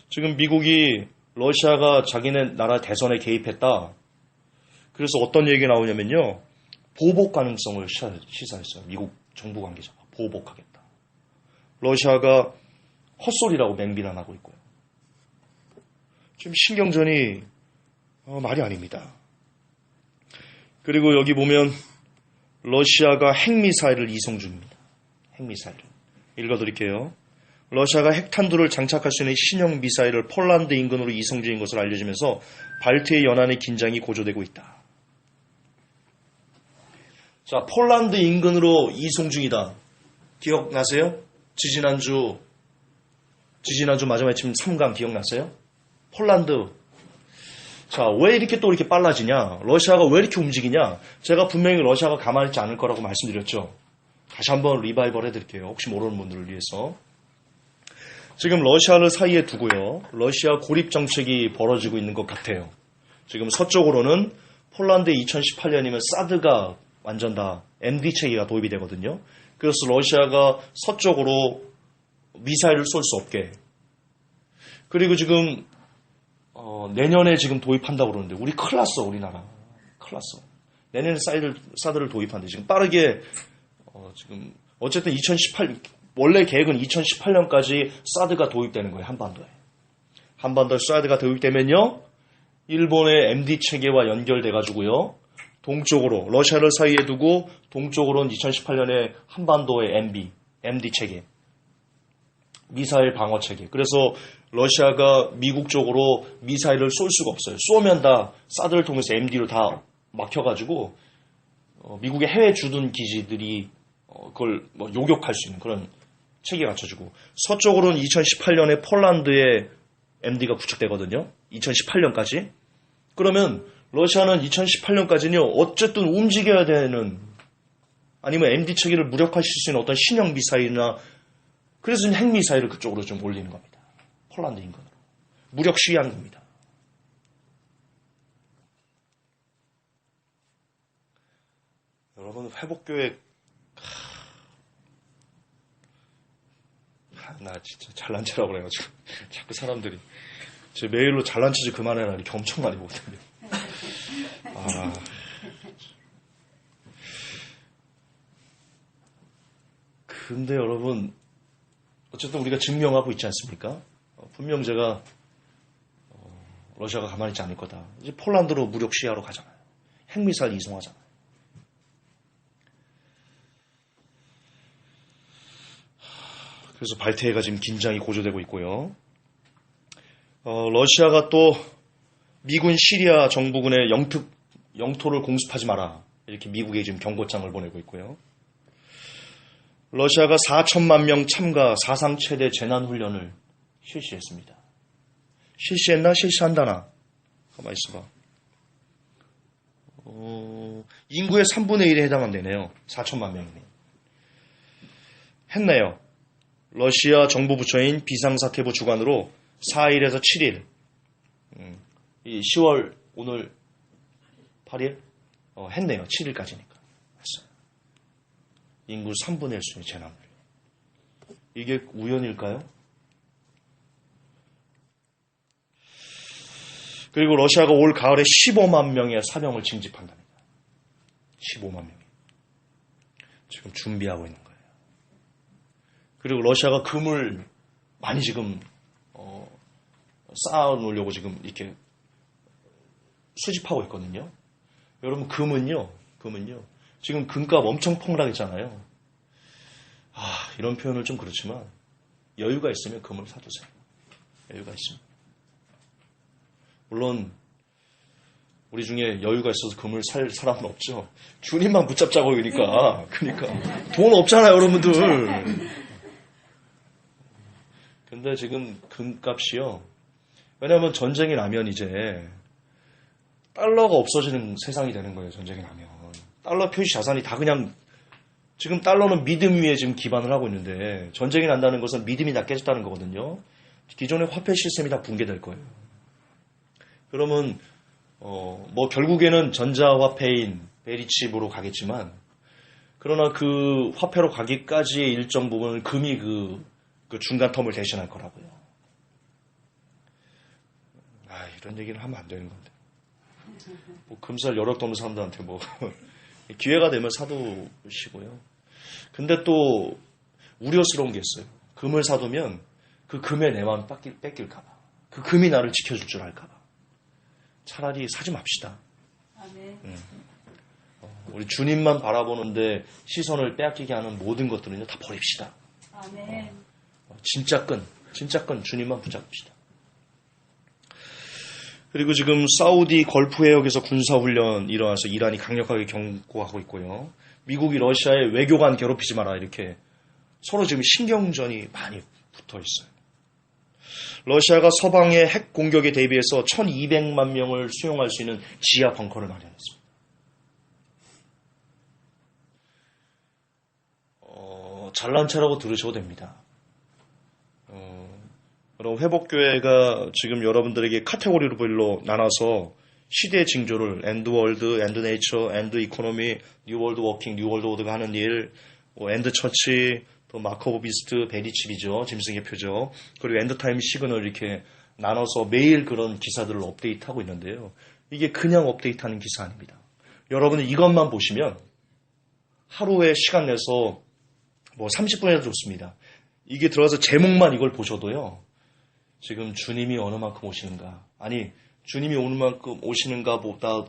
지금 미국이 러시아가 자기네 나라 대선에 개입했다. 그래서 어떤 얘기가 나오냐면요. 보복 가능성을 시사했어요. 미국 정부 관계자가. 보복하겠다. 러시아가 헛소리라고 맹비난하고 있고요. 지금 신경전이 말이 아닙니다. 그리고 여기 보면 러시아가 핵미사일을 이송 중입니다. 핵미사일. 읽어드릴게요. 러시아가 핵탄두를 장착할 수 있는 신형 미사일을 폴란드 인근으로 이송 중인 것을 알려지면서 발트해 연안의 긴장이 고조되고 있다. 자, 폴란드 인근으로 이송 중이다. 기억나세요? 지지난주 마지막에 지금 3강 기억나세요? 폴란드. 자, 왜 이렇게 또 이렇게 빨라지냐? 러시아가 왜 이렇게 움직이냐? 제가 분명히 러시아가 가만히 있지 않을 거라고 말씀드렸죠. 다시 한번 리바이벌 해드릴게요. 혹시 모르는 분들을 위해서. 지금 러시아를 사이에 두고요. 러시아 고립 정책이 벌어지고 있는 것 같아요. 지금 서쪽으로는 폴란드에 2018년이면 사드가 완전 다 MD 체계가 도입이 되거든요. 그래서 러시아가 서쪽으로 미사일을 쏠 수 없게. 그리고 지금 내년에 지금 도입한다고 그러는데 우리 큰일 났어. 우리나라 큰일 났어. 내년에 사드를 도입하는데 지금 빠르게 지금 어쨌든 원래 계획은 2018년까지 사드가 도입되는 거예요. 한반도에 사드가 도입되면요, 일본의 MD 체계와 연결돼 가지고요, 동쪽으로 러시아를 사이에 두고 동쪽으로는 2018년에 한반도의 MD 체계, 미사일 방어 체계. 그래서 러시아가 미국 쪽으로 미사일을 쏠 수가 없어요. 쏘면 다 사드를 통해서 MD로 다 막혀가지고 미국의 해외 주둔 기지들이 그걸 요격할 수 있는 그런 체계가 갖춰지고, 서쪽으로는 2018년에 폴란드에 MD가 구축되거든요. 2018년까지. 그러면 러시아는 2018년까지는요, 어쨌든 움직여야 되는, 아니면 MD 체계를 무력화시킬 수 있는 어떤 신형 미사일이나, 그래서 핵미사일을 그쪽으로 좀 올리는 겁니다. 폴란드 인근으로. 무력 시위하는 겁니다. 여러분, 회복교획, 나 진짜 잘난 체라고 그래가지고 자꾸 사람들이 제 메일로 잘난 체지 그만해라 이렇게 엄청 많이 보거든요. 근데 여러분, 어쨌든 우리가 증명하고 있지 않습니까? 분명 제가 러시아가 가만히 있지 않을 거다. 이제 폴란드로 무력 시위하러 가잖아요. 핵미사일 이송하잖아요. 그래서 발트해가 지금 긴장이 고조되고 있고요. 러시아가 또 미군 시리아 정부군의 영토를 공습하지 마라. 이렇게 미국에 지금 경고장을 보내고 있고요. 러시아가 4천만 명 참가 사상 최대 재난훈련을 실시했습니다. 실시했나? 실시한다나? 가만히 있어봐. 인구의 3분의 1에 해당한다네요. 4천만 명이네. 했네요. 러시아 정부 부처인 비상사태부 주관으로 4일에서 7일, 이 10월 오늘 8일 했네요. 7일까지니까 했어요. 인구 3분의 1 수의 재난을. 이게 우연일까요? 그리고 러시아가 올 가을에 15만 명의 사병을 징집한답니다. 15만 명이. 지금 준비하고 있는 거예요. 그리고 러시아가 금을 많이 지금 쌓아놓으려고 지금 이렇게 수집하고 있거든요. 여러분, 금은요 지금 금값 엄청 폭락했잖아요. 이런 표현을 좀 그렇지만 여유가 있으면 금을 사두세요. 여유가 있으면. 물론 우리 중에 여유가 있어서 금을 살 사람은 없죠. 주님만 붙잡자고 그러니까. 돈 없잖아요, 여러분들. 근데 지금 금값이요. 왜냐하면 전쟁이 나면 이제 달러가 없어지는 세상이 되는 거예요. 전쟁이 나면. 달러 표시 자산이 다 그냥 지금 달러는 믿음 위에 지금 기반을 하고 있는데 전쟁이 난다는 것은 믿음이 다 깨졌다는 거거든요. 기존의 화폐 시스템이 다 붕괴될 거예요. 그러면 뭐 결국에는 전자화폐인 베리칩으로 가겠지만 그러나 그 화폐로 가기까지의 일정 부분을 금이 그 중간 텀을 대신할 거라고요. 이런 얘기는 하면 안 되는 건데. 뭐 금살 여력 없는 사람들한테 뭐 기회가 되면 사두시고요. 근데 또 우려스러운 게 있어요. 금을 사두면 그 금에 내 마음 뺏길까 봐. 그 금이 나를 지켜줄 줄 알까 봐. 차라리 사지 맙시다. 우리 주님만 바라보는데 시선을 빼앗기게 하는 모든 것들은요 다 버립시다. 진짜 끈 주님만 붙잡읍시다. 그리고 지금 사우디 걸프 해역에서 군사훈련 일어나서 이란이 강력하게 경고하고 있고요. 미국이 러시아에 외교관 괴롭히지 마라 이렇게 서로 지금 신경전이 많이 붙어 있어요. 러시아가 서방의 핵 공격에 대비해서 1200만 명을 수용할 수 있는 지하 벙커를 마련했습니다. 잘난 체라고 들으셔도 됩니다. 그럼 회복교회가 지금 여러분들에게 카테고리로 나눠서 시대의 징조를 엔드 월드, 엔드 네이처, 엔드 이코노미, 뉴 월드 워킹, 뉴 월드 오드가 하는 일, 엔드 처치, 또 마크 오브 비스트, 베리칩이죠. 짐승의 표적. 그리고 엔드 타임 시그널 이렇게 나눠서 매일 그런 기사들을 업데이트하고 있는데요. 이게 그냥 업데이트하는 기사 아닙니다. 여러분은 이것만 보시면 하루에 시간 내서 뭐 30분이라도 좋습니다. 이게 들어가서 제목만 이걸 보셔도요. 지금 주님이 어느 만큼 오시는가. 아니 주님이 어느 만큼 오시는가 보다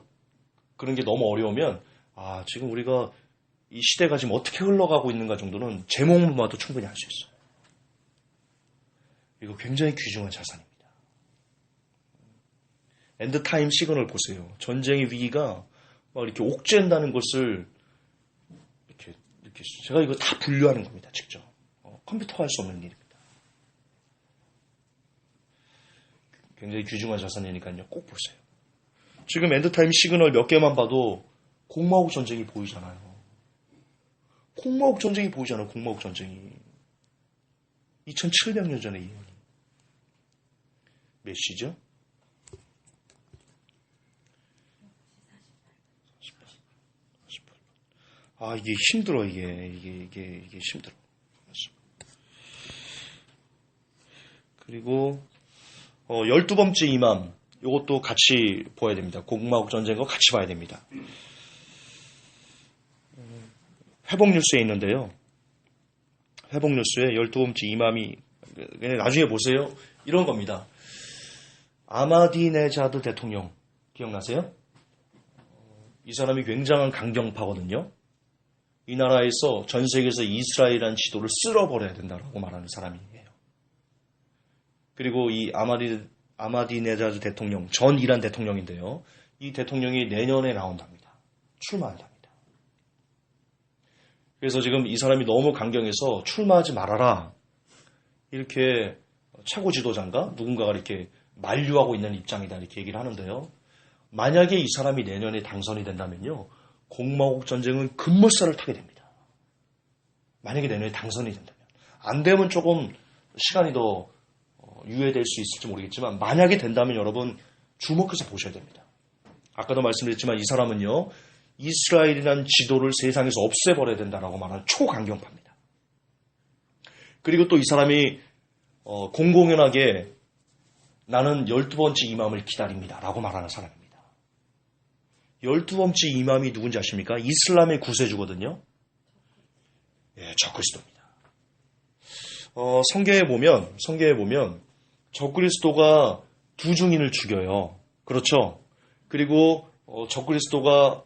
그런 게 너무 어려우면 지금 우리가 이 시대가 지금 어떻게 흘러가고 있는가 정도는 제목만 봐도 충분히 알 수 있어요. 이거 굉장히 귀중한 자산입니다. 엔드타임 시그널 보세요. 전쟁의 위기가 막 이렇게 옥죄한다는 것을 이렇게 제가 이거 다 분류하는 겁니다. 직접. 컴퓨터가 할 수 없는 일입니다. 굉장히 귀중한 자산이니까요. 꼭 보세요. 지금 엔드타임 시그널 몇 개만 봐도 공마옥 전쟁이 보이잖아요. 공마옥 전쟁이 보이잖아요. 공마옥 전쟁이. 2700년 전의 이야기. 몇 시죠? 48. 이게 힘들어, 이게 힘들어. 그리고 12번째 이맘, 이것도 같이 보아야 됩니다. 공마옥 전쟁과 같이 봐야 됩니다. 회복뉴스에 있는데요. 회복뉴스에 12번째 이맘이 나중에 보세요. 이런 겁니다. 아마디네자드 대통령 기억나세요? 이 사람이 굉장한 강경파거든요. 이 나라에서 전 세계에서 이스라엘이라는 지도를 쓸어버려야 된다고 말하는 사람이에요. 그리고 이 아마디네자드 대통령, 전 이란 대통령인데요. 이 대통령이 내년에 나온답니다. 출마한답니다. 그래서 지금 이 사람이 너무 강경해서 출마하지 말아라. 이렇게 최고 지도자인가? 누군가가 이렇게 만류하고 있는 입장이다. 이렇게 얘기를 하는데요. 만약에 이 사람이 내년에 당선이 된다면요. 공마옥 전쟁은 급물살을 타게 됩니다. 만약에 내년에 당선이 된다면. 안 되면 조금 시간이 더 유예될 수 있을지 모르겠지만 만약에 된다면 여러분 주목해서 보셔야 됩니다. 아까도 말씀드렸지만 이 사람은요. 이스라엘이라는 지도를 세상에서 없애버려야 된다라고 말하는 초강경파입니다. 그리고 또 이 사람이 공공연하게 나는 12번째 이맘을 기다립니다. 라고 말하는 사람입니다. 12번째 이맘이 누군지 아십니까? 이슬람의 구세주거든요. 예, 적그리스도입니다. 성경에 보면 적그리스도가 두 증인을 죽여요. 그렇죠? 그리고 적그리스도가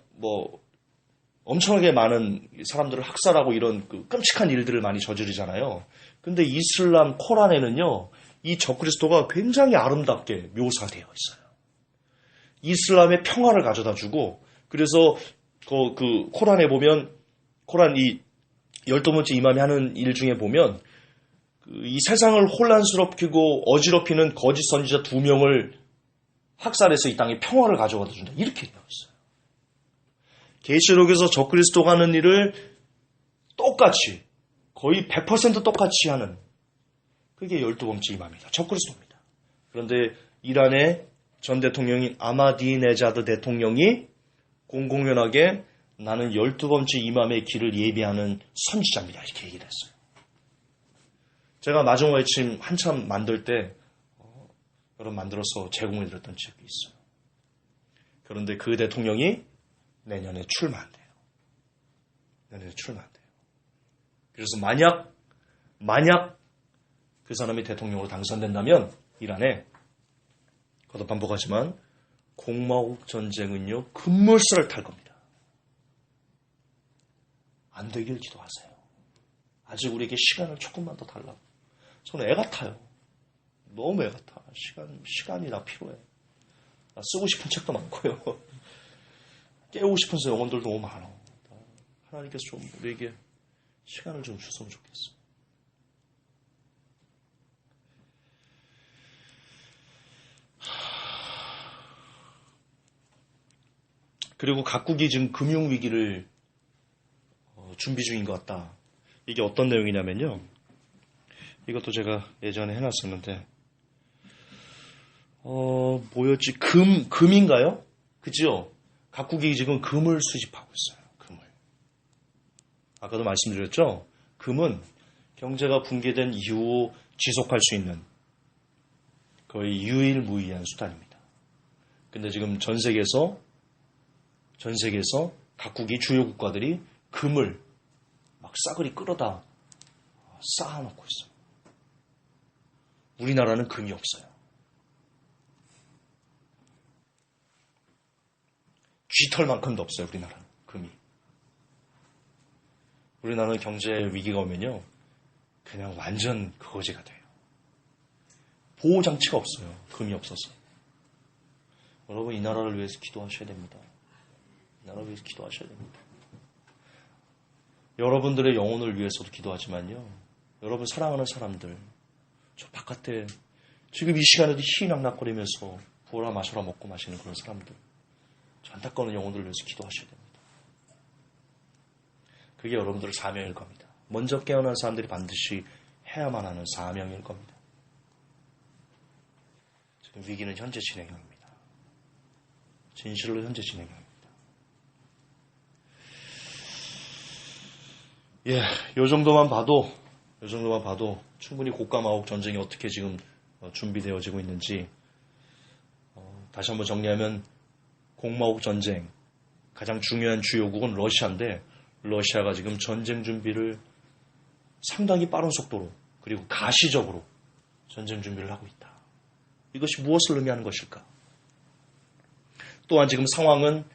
엄청나게 많은 사람들을 학살하고 이런 그 끔찍한 일들을 많이 저지르잖아요. 근데 이슬람 코란에는요, 이 적그리스도가 굉장히 아름답게 묘사되어 있어요. 이슬람의 평화를 가져다 주고, 그래서 그 코란에 보면, 코란 이 12번째 이맘이 하는 일 중에 보면, 이 세상을 혼란스럽히고 어지럽히는 거짓 선지자 2명을 학살해서 이 땅에 평화를 가져다 준다. 이렇게 되어 있어요. 계시록에서 적그리스도가 하는 일을 똑같이, 거의 100% 똑같이 하는, 그게 12번째 이맘입니다. 적그리스도입니다. 그런데 이란의 전 대통령인 아마디네자드 대통령이 공공연하게 나는 12번째 이맘의 길을 예비하는 선지자입니다. 이렇게 얘기를 했어요. 제가 마지막 외침 한참 만들 때 여러분 만들어서 제공해 드렸던 적이 있어요. 그런데 그 대통령이 내년에 출마한대요. 내년에 출마한대요. 그래서 만약 그 사람이 대통령으로 당선된다면 이란에 거듭 반복하지만 공화국 전쟁은요 급물살을 탈 겁니다. 안 되길 기도하세요. 아직 우리에게 시간을 조금만 더 달라고. 저는 애 같아요. 너무 애 같아. 시간이 나 필요해. 나 쓰고 싶은 책도 많고요. 깨우고 싶은 영혼들도 너무 많아. 하나님께서 좀 우리에게 시간을 좀 주셨으면 좋겠어. 그리고 각국이 지금 금융위기를 준비 중인 것 같다. 이게 어떤 내용이냐면요. 이것도 제가 예전에 해놨었는데, 뭐였지? 금인가요? 그죠? 각국이 지금 금을 수집하고 있어요. 금을. 아까도 말씀드렸죠? 금은 경제가 붕괴된 이후 지속할 수 있는 거의 유일무이한 수단입니다. 근데 지금 전 세계에서 각국이 주요 국가들이 금을 막 싸그리 끌어다 쌓아놓고 있어요. 우리나라는 금이 없어요. 쥐털만큼도 없어요. 우리나라는 금이. 우리나라는 경제 위기가 오면요 그냥 완전 그거지가 돼요. 보호장치가 없어요. 금이 없어서. 여러분 이 나라를 위해서 기도하셔야 됩니다. 이 나라를 위해서 기도하셔야 됩니다. 여러분들의 영혼을 위해서도 기도하지만요. 여러분 사랑하는 사람들, 저 바깥에 지금 이 시간에도 희낙낙거리면서 부어라 마셔라 먹고 마시는 그런 사람들, 저 안타까운 영혼들을 위해서 기도하셔야 됩니다. 그게 여러분들의 사명일 겁니다. 먼저 깨어난 사람들이 반드시 해야만 하는 사명일 겁니다. 지금 위기는 현재 진행형입니다. 진실로 현재 진행형입니다. 예, 요 정도만 봐도 충분히 곡감아옥 전쟁이 어떻게 지금 준비되어지고 있는지 다시 한번 정리하면 공마옥 전쟁 가장 중요한 주요국은 러시아인데 러시아가 지금 전쟁 준비를 상당히 빠른 속도로 그리고 가시적으로 전쟁 준비를 하고 있다. 이것이 무엇을 의미하는 것일까? 또한 지금 상황은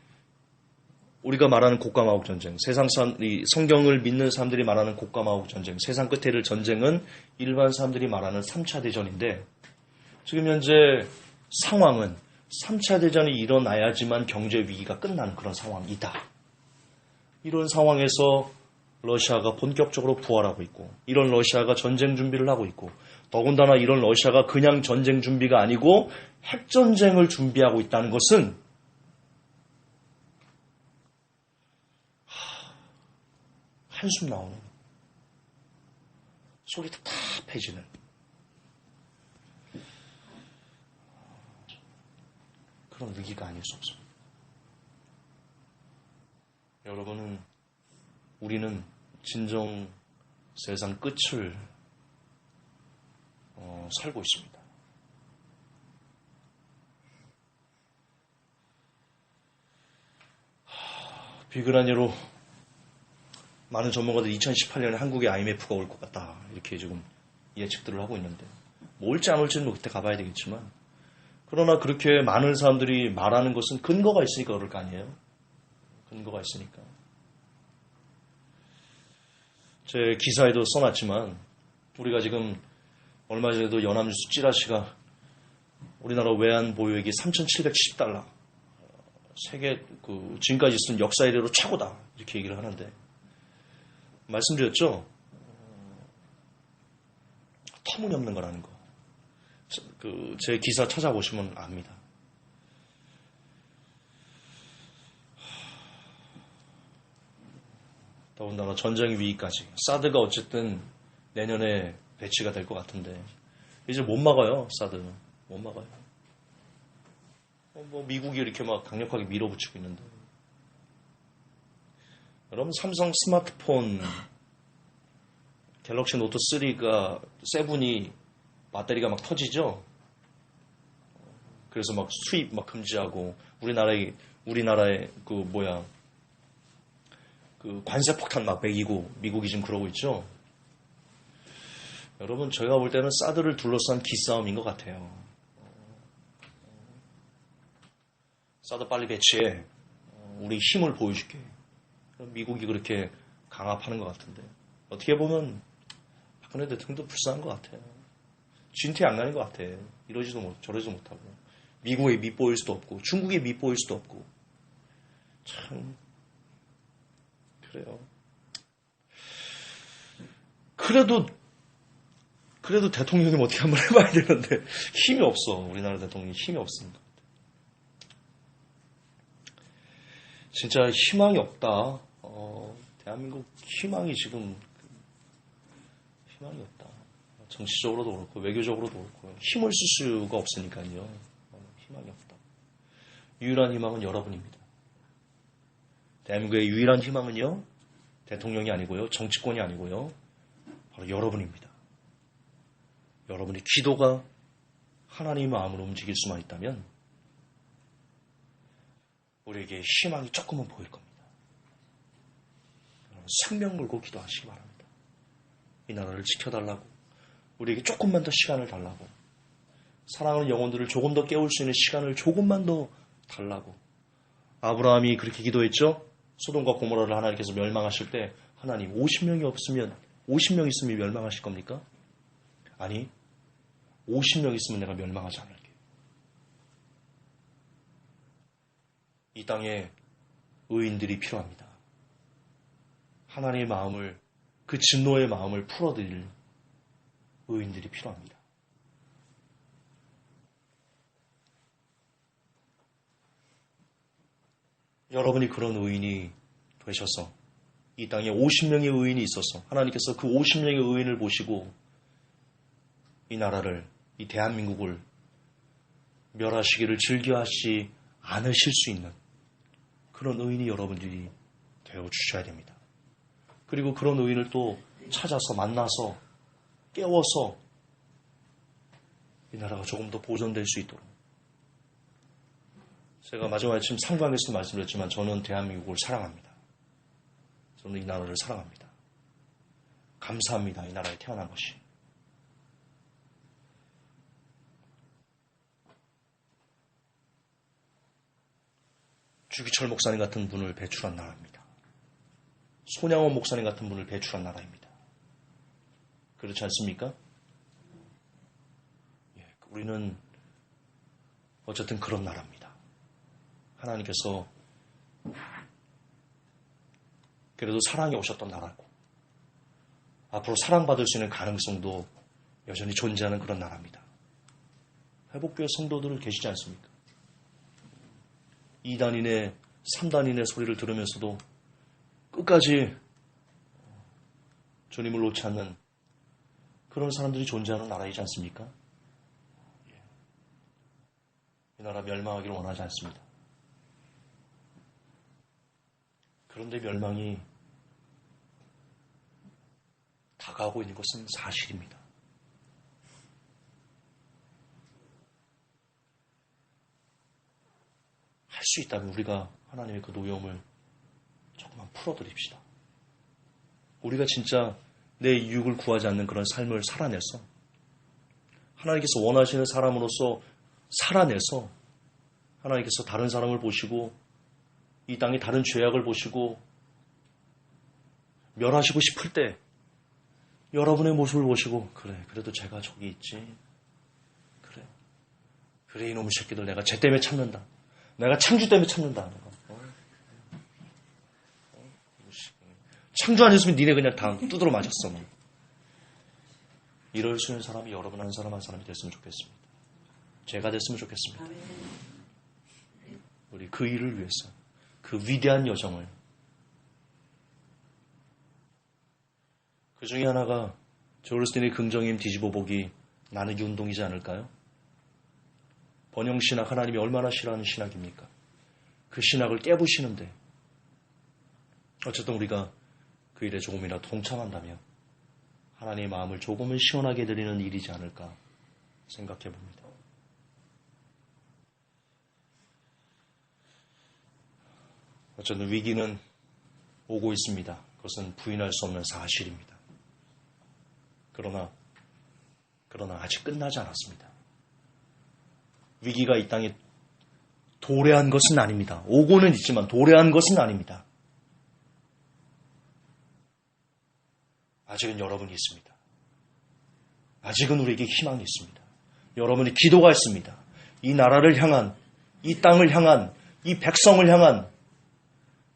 우리가 말하는 곡감아옥 전쟁, 이 성경을 믿는 사람들이 말하는 곡감아옥 전쟁, 세상 끝에 이를 전쟁은 일반 사람들이 말하는 3차 대전인데 지금 현재 상황은 3차 대전이 일어나야지만 경제 위기가 끝나는 그런 상황이다. 이런 상황에서 러시아가 본격적으로 부활하고 있고 이런 러시아가 전쟁 준비를 하고 있고 더군다나 이런 러시아가 그냥 전쟁 준비가 아니고 핵전쟁을 준비하고 있다는 것은 한숨 나오는 속이 답답해지는 그런 위기가 아닐 수 없습니다. 우리는 진정 세상 끝을 살고 있습니다. 비근한 예로 많은 전문가들이 2018년에 한국에 IMF가 올 것 같다 이렇게 지금 예측들을 하고 있는데 뭐 올지 안 올지는 그때 가봐야 되겠지만 그러나 그렇게 많은 사람들이 말하는 것은 근거가 있으니까 그럴 거 아니에요. 근거가 있으니까. 제 기사에도 써놨지만 우리가 지금 얼마 전에도 연합뉴스 찌라시가 우리나라 외환 보유액이 3,770달러 세계 지금까지 있은 역사 이래로 최고다 이렇게 얘기를 하는데 말씀드렸죠. 터무니없는 거라는 거. 제 기사 찾아보시면 압니다. 더군다나 전쟁 위기까지. 사드가 어쨌든 내년에 배치가 될 것 같은데 이제 못 막아요. 사드 못 막아요. 뭐 미국이 이렇게 막 강력하게 밀어붙이고 있는데 여러분 삼성 스마트폰 갤럭시 노트 3가 7이 배터리가 막 터지죠. 그래서 막 수입 막 금지하고 우리나라에 관세 폭탄 막 매기고 미국이 지금 그러고 있죠. 여러분 저희가 볼 때는 사드를 둘러싼 기싸움인 것 같아요. 사드 빨리 배치해. 우리 힘을 보여줄게. 미국이 그렇게 강압하는 것 같은데 어떻게 보면 박근혜 대통령도 불쌍한 것 같아요. 진퇴 안 가는 것 같아. 이러지도 못 저러지도 못하고 미국에 밑보일 수도 없고 중국에 밑보일 수도 없고 참 그래요. 그래도 대통령이 뭐 어떻게 한번 해봐야 되는데 힘이 없어. 우리나라 대통령이 힘이 없습니다. 진짜 희망이 없다. 대한민국 희망이 지금 희망이 없다. 정치적으로도 그렇고 외교적으로도 그렇고 힘을 쓸 수가 없으니까요. 희망이 없다. 유일한 희망은 여러분입니다. 대한민국의 유일한 희망은요. 대통령이 아니고요. 정치권이 아니고요. 바로 여러분입니다. 여러분의 기도가 하나님의 마음을 움직일 수만 있다면 우리에게 희망이 조금은 보일 겁니다. 생명 걸고 기도하시기 바랍니다. 이 나라를 지켜달라고 우리에게 조금만 더 시간을 달라고 사랑하는 영혼들을 조금 더 깨울 수 있는 시간을 조금만 더 달라고 아브라함이 그렇게 기도했죠. 소돔과 고모라를 하나님께서 멸망하실 때 하나님 50명 있으면 멸망하실 겁니까? 아니 50명 있으면 내가 멸망하지 않을게. 이 땅에 의인들이 필요합니다. 하나님의 마음을 그 진노의 마음을 풀어드릴 의인들이 필요합니다. 여러분이 그런 의인이 되셔서 이 땅에 50명의 의인이 있어서 하나님께서 그 50명의 의인을 보시고 이 나라를 이 대한민국을 멸하시기를 즐겨하시 않으실 수 있는 그런 의인이 여러분들이 되어주셔야 됩니다. 그리고 그런 의인을 또 찾아서 만나서 깨워서 이 나라가 조금 더 보존될 수 있도록 제가 마지막에 지금 상방에서도 말씀드렸지만 저는 대한민국을 사랑합니다. 저는 이 나라를 사랑합니다. 감사합니다. 이 나라에 태어난 것이. 주기철 목사님 같은 분을 배출한 나라입니다. 손양원 목사님 같은 분을 배출한 나라입니다. 그렇지 않습니까? 우리는 어쨌든 그런 나라입니다. 하나님께서 그래도 사랑이 오셨던 나라고 앞으로 사랑받을 수 있는 가능성도 여전히 존재하는 그런 나라입니다. 회복교회 성도들 계시지 않습니까? 2단인의 3단인의 소리를 들으면서도 끝까지 주님을 놓지 않는 그런 사람들이 존재하는 나라이지 않습니까? 이 나라 멸망하기를 원하지 않습니다. 그런데 멸망이 다가오고 있는 것은 사실입니다. 할 수 있다면 우리가 하나님의 그 노여움을 조금만 풀어드립시다. 우리가 진짜 내 이익을 구하지 않는 그런 삶을 살아내서 하나님께서 원하시는 사람으로서 살아내서 하나님께서 다른 사람을 보시고 이 땅의 다른 죄악을 보시고 멸하시고 싶을 때 여러분의 모습을 보시고 그래 그래도 제가 저기 있지. 그래 이놈의 새끼들 내가 쟤 때문에 참는다. 내가 창주 때문에 참는다 하는 거. 창주 아니었으면 니네 그냥 다 두드러 맞았어. 뭐. 이럴 수 있는 사람이 여러분 한 사람 한 사람이 됐으면 좋겠습니다. 제가 됐으면 좋겠습니다. 우리 그 일을 위해서 그 위대한 여정을 그 중에 하나가 조르스틴의 긍정임 뒤집어보기 나누기 운동이지 않을까요? 번영신학 하나님이 얼마나 싫어하는 신학입니까? 그 신학을 깨부시는데 어쨌든 우리가 그 일에 조금이라도 동참한다면 하나님의 마음을 조금은 시원하게 드리는 일이지 않을까 생각해 봅니다. 어쨌든 위기는 오고 있습니다. 그것은 부인할 수 없는 사실입니다. 그러나 아직 끝나지 않았습니다. 위기가 이 땅에 도래한 것은 아닙니다. 오고는 있지만 도래한 것은 아닙니다. 아직은 여러분이 있습니다. 아직은 우리에게 희망이 있습니다. 여러분의 기도가 있습니다. 이 나라를 향한, 이 땅을 향한, 이 백성을 향한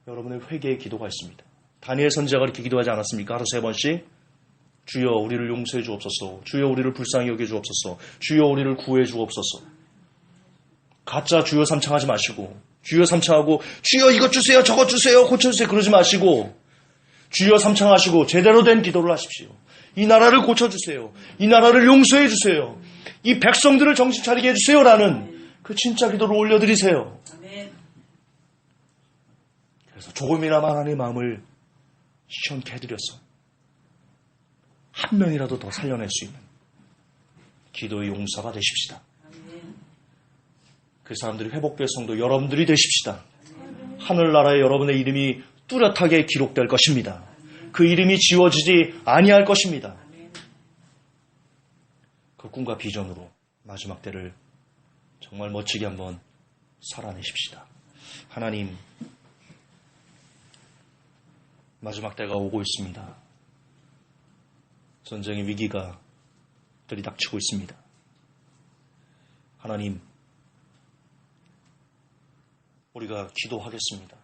여러분의 회개의 기도가 있습니다. 다니엘 선지자가 이렇게 기도하지 않았습니까? 하루 3번씩 주여 우리를 용서해 주옵소서. 주여 우리를 불쌍히 여겨 주옵소서. 주여 우리를 구해 주옵소서. 가짜 주여 삼창하지 마시고 주여 삼창하고 주여 이것 주세요 저것 주세요 고쳐주세요 그러지 마시고 주여 삼창하시고 제대로 된 기도를 하십시오. 이 나라를 고쳐주세요. 이 나라를 용서해 주세요. 이 백성들을 정신 차리게 해주세요라는 그 진짜 기도를 올려드리세요. 그래서 조금이나마 하나님의 마음을 시원케 해드려서 한 명이라도 더 살려낼 수 있는 기도의 용사가 되십시다. 그 사람들이 회복될 성도 여러분들이 되십시다. 하늘나라에 여러분의 이름이 뚜렷하게 기록될 것입니다. 그 이름이 지워지지 아니할 것입니다. 그 꿈과 비전으로 마지막 때를 정말 멋지게 한번 살아내십시다. 하나님, 마지막 때가 오고 있습니다. 전쟁의 위기가 들이닥치고 있습니다. 하나님, 우리가 기도하겠습니다.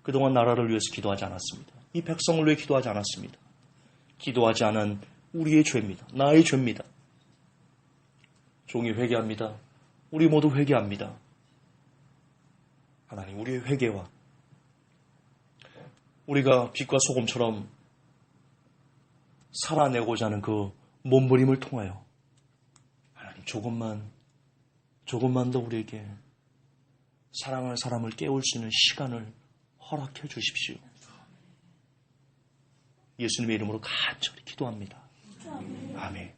그동안 나라를 위해서 기도하지 않았습니다. 이 백성을 위해 기도하지 않았습니다. 기도하지 않은 우리의 죄입니다. 나의 죄입니다. 종이 회개합니다. 우리 모두 회개합니다. 하나님, 우리의 회개와 우리가 빛과 소금처럼 살아내고자 하는 그 몸부림을 통하여 하나님 조금만 더 우리에게 사랑하는 사람을 깨울 수 있는 시간을 허락해 주십시오. 예수님의 이름으로 간절히 기도합니다. 아멘.